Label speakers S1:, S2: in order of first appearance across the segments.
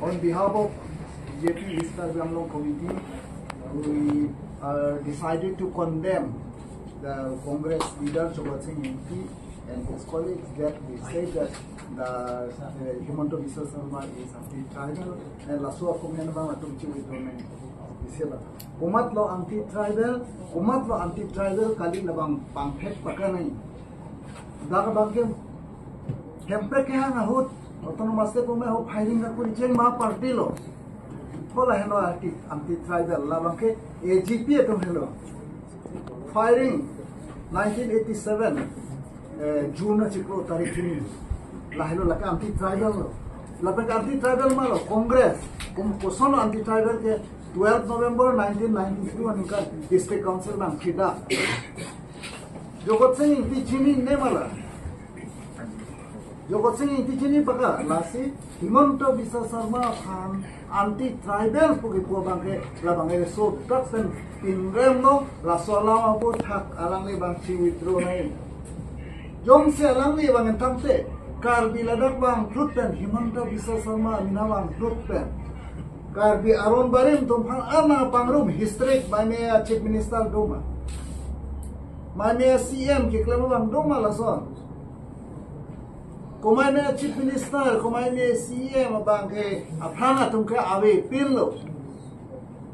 S1: On behalf of BJP East Karbi Anglong Committee, we decided to condemn the Congress leader Jogot Singh MP and his colleagues that they say that the Himanta Biswa Sarma is anti-tribal and Lasua Kumenabang Atumchi with Roman. Umat lo anti-tribal kali labang pangpek pakanay. Daga bagem hempek yang ahut autonomous te pume ho firing ka kuri cheng ma party lo. Hola heno anti-tribal labang ke AGP to hello. Firing 1987 June chiklo tarikh ni lahelo laka anti-tribal lo. Labang anti-tribal malo Congress kosono anti-tribal ke 12 November 1993 uनका district council नाम खिदा जोगत सिंह इंती चीनी ने माला जोगत सिंह इंती चीनी पका लासी हिमंत बिस्वा शर्मा खान anti tribal पुगे पुबांगे लाबांगे सो ट्रक्स एंड पिनरेम नो लासोला माबो थाक आलांगे बांची विद्रो नहीं जों से आलांगे बांगे तमते कार्बी लदक बांग फ्रुटपेन हिमंत बिस्वा शर्मा मिना बांग फ्रुटपेन Karbi Aron Barim tumhan ana pangrum historic by me chief minister doma. My me CM ke klamang doma lason. Kumai me chief minister, kumai me CM bangke aphana tumka awe pillo.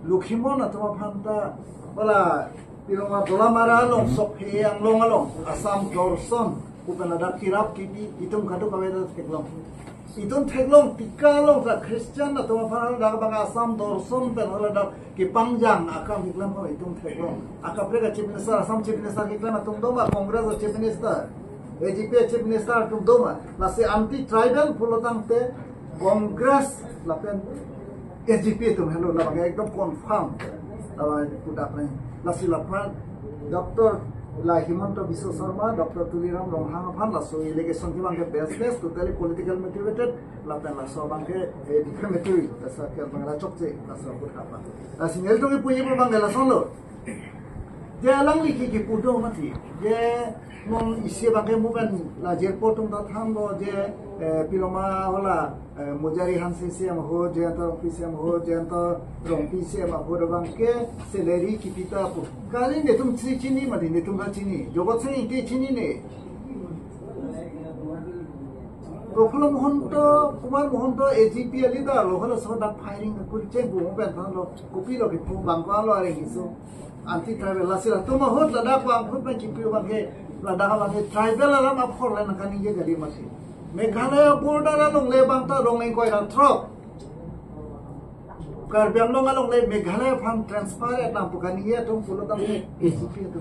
S1: Lukhimona tumapanta wala pilonga bola maralong sokhe yang long along Assam Dorson kukanada kirap kiti itum kadu kaweda keklong. Itun teglong tikalong sa Christian na tumapanan daga bang Assam Dorson pen wala da kipangjang akam hiklam ko itun teglong akaprega chief minister Assam chief minister hiklam atum doma Congress chief minister AGP chief minister atum doma lase anti tribal pulotang te Congress lapen AGP tum hello la bang ekdom confirm putak nahi lase lapran Dr. Himanta Biswa Sarma, Dr. Tuliram Ronghang Phan laso allegation ki bangke baseless totally political motivated lapen laso bangke defamatory asa ker bangla chokche laso putapa asingel to ki puyi bangla laso lo je alang li ki pudo mati je mon isi bangke muban la airport tum da thambo je piloma hola mojari hansi sem ho je ta official ho je ta rompi sem ho bangke salary ki pita pu kali ne tum chini mati ne tum chini jogot se ite chini ne Profula Mohanto Kumar Mohanto AGP leader lo hola so da firing ku che bu mo ben lo kopi lo ki pu bangwa lo are hiso anti tribal lasila tuma hot la da pa khu pe ki pu bangke la da bangke tribal alam ap khor la nakani ye gadi mati Meghalaya border along le bangta rong eng koi ran throp Karbi Anglong along le Meghalaya fund transfer at nam pukani ye tum pulo tang AGP tu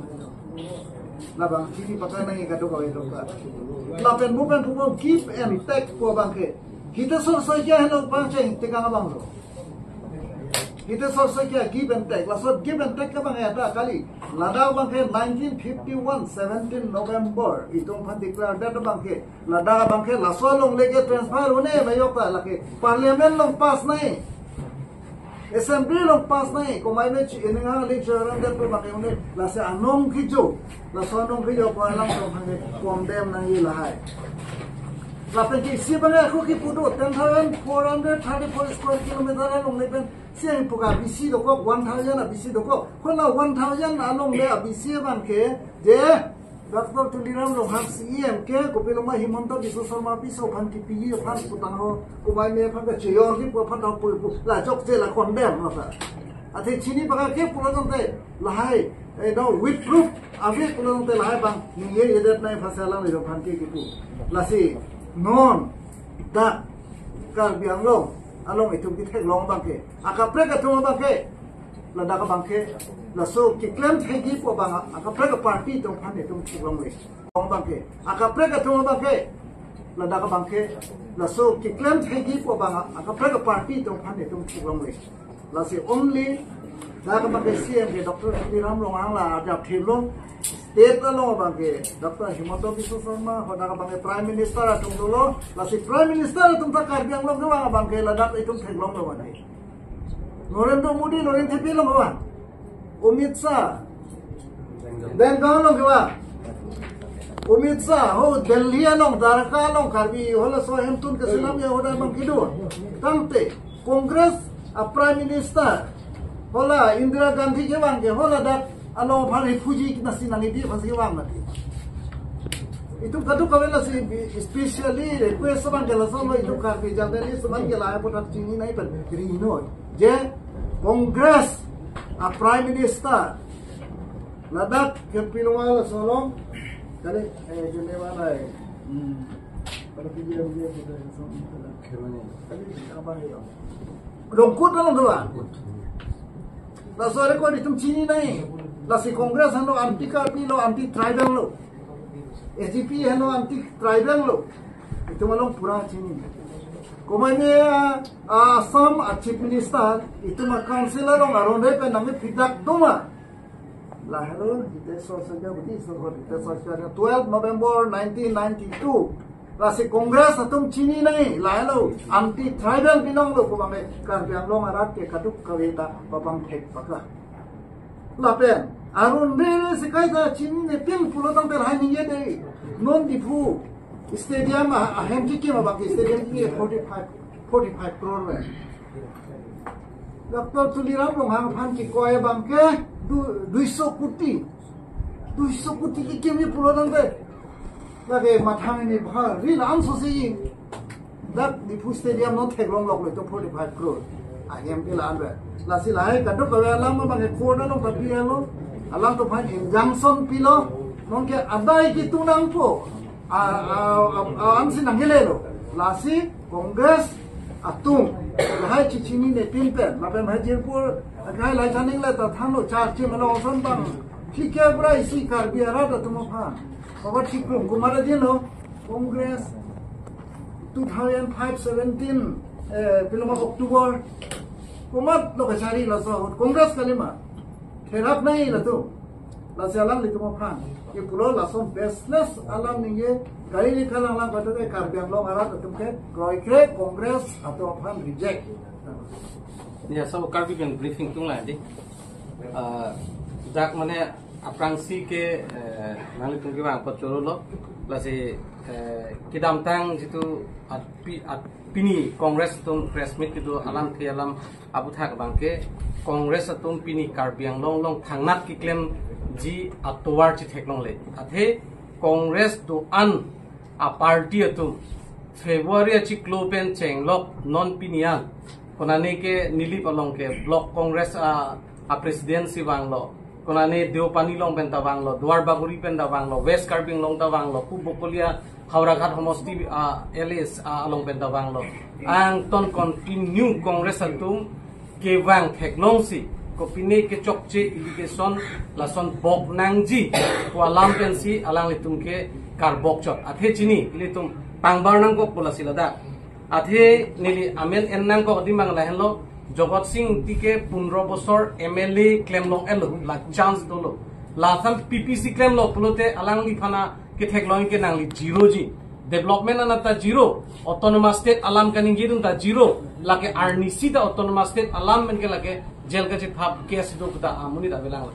S1: labang sini pakai nang ikatu kau itu kan lapen bukan pukul give and take po bangke kita selesai ya hello bangceng tegang abang lo kita selesai ya give and take lasot give and take kabang ya ta kali Ladakh bangke 1951 17 November itu pun declare that bangke Ladakh bangke lasolong lege transfer hone mayokta lake parliament long pass nahi Assembly long pass nahi komai me inenga lecture that bangke hone lase anong kijo lasonong kijo ko alang to bangke condemn nahi lahai lapen ki si bangke ko ki pudo 10,434 square kilometer long lepen siang puka bisi doko 1,000 bisi doko kola 1,000 along le bisi bangke je Dr. Tuliram Ronghang CM ke kopiloma Himanta Biswa Sarma piso phan ki pi phan putang ho kumai me phan ka cheyor ki phan ta pu la chok che la condemn la sa ate chini baka ke pulong te lahai no with proof abe pulong te lahai bang ni ye that nai phasala me phan ki pu lasi non da Karbi Anglong along itu kita long bangke akapre ka thong bangke lada ka bangke laso ki claim thegi po bang akapre ka party tong phan itu long le long bangke akapre ka thong bangke lada ka bangke laso ki claim thegi po bang akapre ka party tong phan itu long le lasi only da ka bangke CM ke Dr. Tuliram Ronghang la ja thilong state along bangke Dr. Himanta Biswa Sarma hoda ka bangke prime minister atung dolo lasi prime minister atung ta Karbi Anglong ka bangke Ladakh itung theglong lo bani Narendra Modi Narendra Pilong ka Amit Shah then kaulong ka Amit Shah ho Delhi along Dwarka along Karbi hola so hemtun ka sinam ya hoda bang kido tamte Congress a Prime Minister hola Indira Gandhi ke wang ke hola dak alo phar refugee na sinani di phasi wang na itu kadu kawela si especially request bang ke laso lo itu kar pe jang deni seman ke la potat chini nai pen rino je Congress a Prime Minister Ladakh ke pilwala solong kali Geneva nai pada video kita longkut dalam doang. La sore ko ditum chini nahi. La si Congress hano anti karpi lo anti tribal lo. SGP hano anti tribal lo. Itu malong pura chini. Komane Assam Chief Minister itu ma councilor lo ngaronde pe nami pidak doma. La hero ite so saja budi so ite so 12 November 1992. Lasi Congress atum chini nahi lailo anti tribal binong lo ko bangai karbiang long arat ke kaduk kaweta babang thek paka lapen arun re sikai da chini ne pin pulo tang ter hai ni ye de non dipu stadium a hem ki ma baki stadium ki 45 crore me Dr. Tuliram long hang phan ki koy bang ke 200 koti ki kemi pulo tang ter lagi matang ini bahar, real answer sih. Dak di stadium non teglong lok le to 45 crore. Ayam kila anda. Lasi lahai kaduk kawe alam bang korna long tapi alo alam to pan injunction pilo non ke adai ki tunang po. Ansi nang helelo. Lasi Congress atung lahai cicini ne pinpen. Lapen hajirpur agai lai janing le ta thano char chi malo son bang. Fikir berai si kar biara da tumo pan. Bapak Cikrum, kemarin dia lo Kongres 2005-17 film Oktober, kemarin lo kecari lo so Kongres kali mah, terap naik lah tu, lah jalan itu mau pan, ये पुलो लासों बेसलेस आलम निये कहीं लिखा लांग बता दे कार्बियांग लोग आरा तुम के ग्रोइक्रे Congress atau apa reject
S2: ya so कार्बियांग briefing तुम लाए दी जाक मने aprangsi ke nang litung ke bang pacoro lo lasi kidam tang jitu pini kongres tum press meet itu alam ke alam abu thak bang ke kongres tum pini karbiang long thangnat ki claim ji atowar chi theklong le athe kongres to an a party atum February chi klopen chenglok non pinian konane ke nilip along ke block congress a presidency banglo konane Deopani long penta banglo Dwar Baguri penta banglo West Karbing long ta banglo Kubokolia Hauraghat homosti LS along penta banglo ang ton continue congress atum ke wang theklong si kopine ke chokche irrigation lason bok nangji ko alam pensi alang litum ke karbok chot athe chini litum pangbar nang ko polasila da athe nili amen en nang ko dimang la hello Jogot Singh tike 15 bosor MLA claim long elo la chance dolo la thal PPC claim lo pulote alang li phana ke theklong ke nang li zero ji development anata zero autonomous state alam kaning girun ta zero lake arnisi da autonomous state alam men ke lake jel ka chit thap case do ta amuni da belang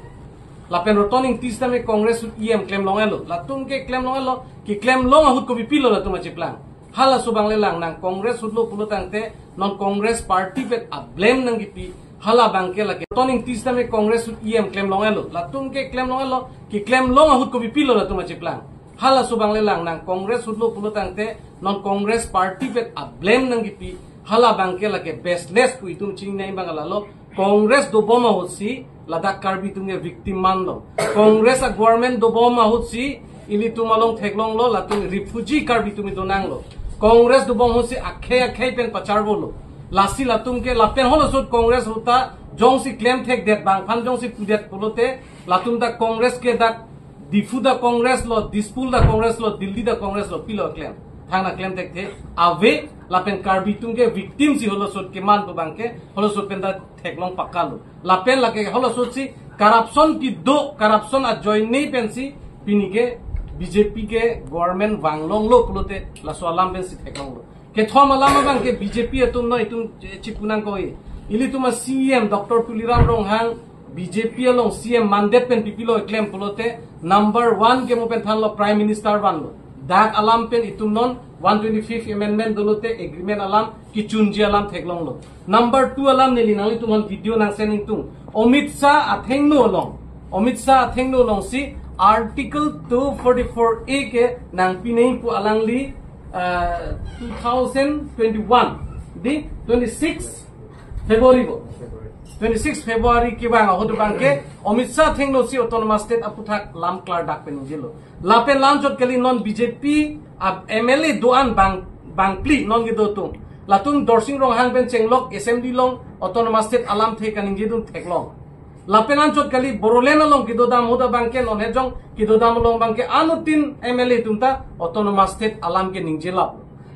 S2: la pen rotoning tista me congress em claim long elo la tum ke claim long elo ki claim long ahut ko bipilo la tuma chiplang hala subang lelang nang congress hudlo pulotang te non congress party pet a blame nang gipi hala bangke la ke rotoning tista me congress em claim long elo la tum ke claim long elo ki claim long ahut ko bipilo la tuma chiplang hala subang lelang nang congress hudlo pulotang te non congress party pet a blame nang gipi hala bangke la ke baseless ku itum ching nai bangala lo congress do boma hosi Ladakh Karbi tunge victim man lo congress a government do boma hosi ili tumalong theklong lo latung refugee Karbi tumi donang lo congress do boma hosi akhe pen pachar bolo lasi latung ke lapen holo sut congress huta jongsi claim thek det bang phan jongsi pudet polote latung da congress ke da difu da congress lo dispul da congress lo dilli da congress lo pilo claim thangna claim tek the ave lapen Karbi tunge victim si holo sut ke man do bangke holo sut pen da theklong pakalo lapen lake holo sut si corruption ki do corruption a join nei pensi pinike BJP ke government wanglong lo pulote la soalam ben si theklong lo ke thom alam bang ke BJP atum no itum chipunang ko ili tuma CM Dr. Tuliram Ronghang BJP along CM mandate pen pipilo claim pulote number 1 ke mo pen than lo prime minister ban lo dak alam pen itum non 125th amendment dolote agreement alam ki chunji alam theklong lo number 2 alam neli nang tumon video nang sening tung Amit Shah athengno long si article 244A ke nang pinay po alangli 2021 di 26 February ki bang ahodo bangke Amit Shah thengno si autonomous state aputhak lam klar dak pen jilo lapen lanjot kali non BJP ab MLA doan bang pli non gido tung latung dorsing rong hang ben chenglok assembly long autonomous state alam the kaning jidun theklong lapen lanjot kali borolena long gido dam hoda bangke non hejong gido dam long bangke anutin MLA tumta autonomous state alam ke ningjela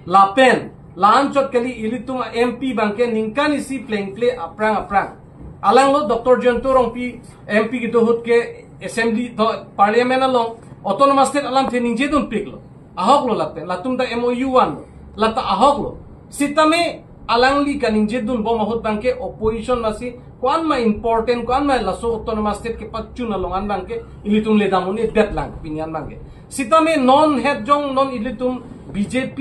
S2: lapen lanjot kali ilitung MP bangke ningkani si play aprang alang lo Dr. Jonto rong pi MP gitu hut ke assembly parliament along autonomous state alam thening jedun piklo ahok lo latum da MOU 1 lata ahok lo sitame alang li kaning jedun bo mahut bangke opposition masi kuan ma important kuan ma laso autonomous state ke pachun along an bangke ilitum le damuni bet lang pinyan bangke sitame non head jong non ilitum BJP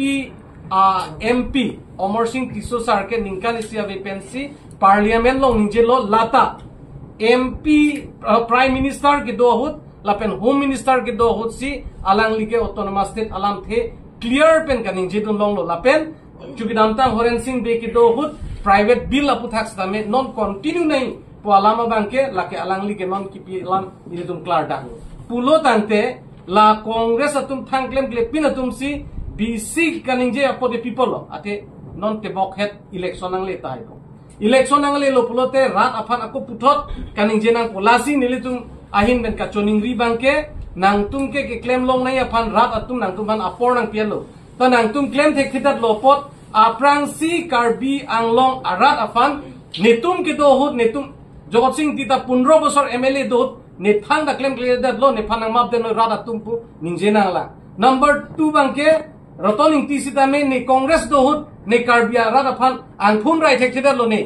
S2: MP Omar Singh Tiso sar ke ningkani sia vacancy parliament long ninjelo lata MP prime minister ke do hut lapen home minister ke do hut si alang like autonomous state alam the clear pen kaning jedun long lo lapen chuki damtang Horen Singh be ke do hut private bill apu tax dame non continue nai po alama bangke lake alang like non kipi alam idum klar dak pulo tante la congress atum thangklem kle pinatum si BC kaning je apo de people lo ate non te bok het election ang le tai ko election ang le lo pulote rat afan ako puthot kaning je nang polasi nilitum ahin ben kachoning ri bangke nang tum ke claim long nai afan rat atum nang tum ban apor nang pielo ta nang tum claim thek thitat lopot aprang si karbi anglong arat afan netum ke do hut netum Jogot Singh tita 15 bosor MLA do nethang da claim clear dat lo nephan nang map den rat atum pu ningjena la number 2 bangke rotoning tisitame ne congress do hut ne karbia rat afan angthum rai thek thitat lo ne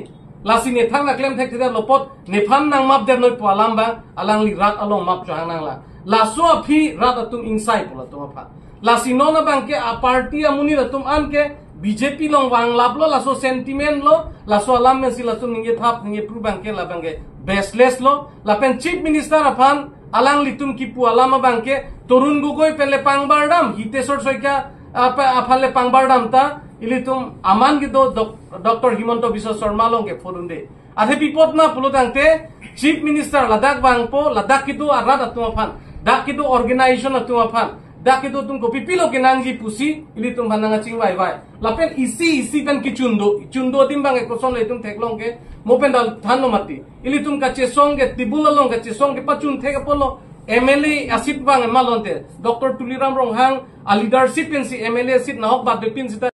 S2: lasi ne thang na claim thek thitat lopot nephan nang map den noi palamba alang li rat along map chang nang la laso phi rat atum inside pola to pha lasi nona bangke a party amuni ratum anke BJP long wang laplo laso sentiment lo laso alam men sila tum ninge thap ninge pru bangke la bangke baseless lo la pen chief minister afan alang litum ki pu alama bangke torun gugoi pele pangbardam hitesor soika afale pangbardam ta ilitum aman gido Dr. Himanto Biswa Sharma long ke phorunde athe pipot na pulotangte chief minister Ladakh bangpo Ladakh kido arat atum afan dak kido organization atum afan dak itu tum kopi pilo ke nangji pusi ili tum bananga ching vai lapen isi pen ki chundo timbang e koson le tum theklong ke mopen dal thanno mati ili tum ka chesong ke tibula long ka chesong ke pachun thek polo MLA asit bang malonte Dr. Tuliram Ronghang a leadership in si MLA sit na hok ba depin sita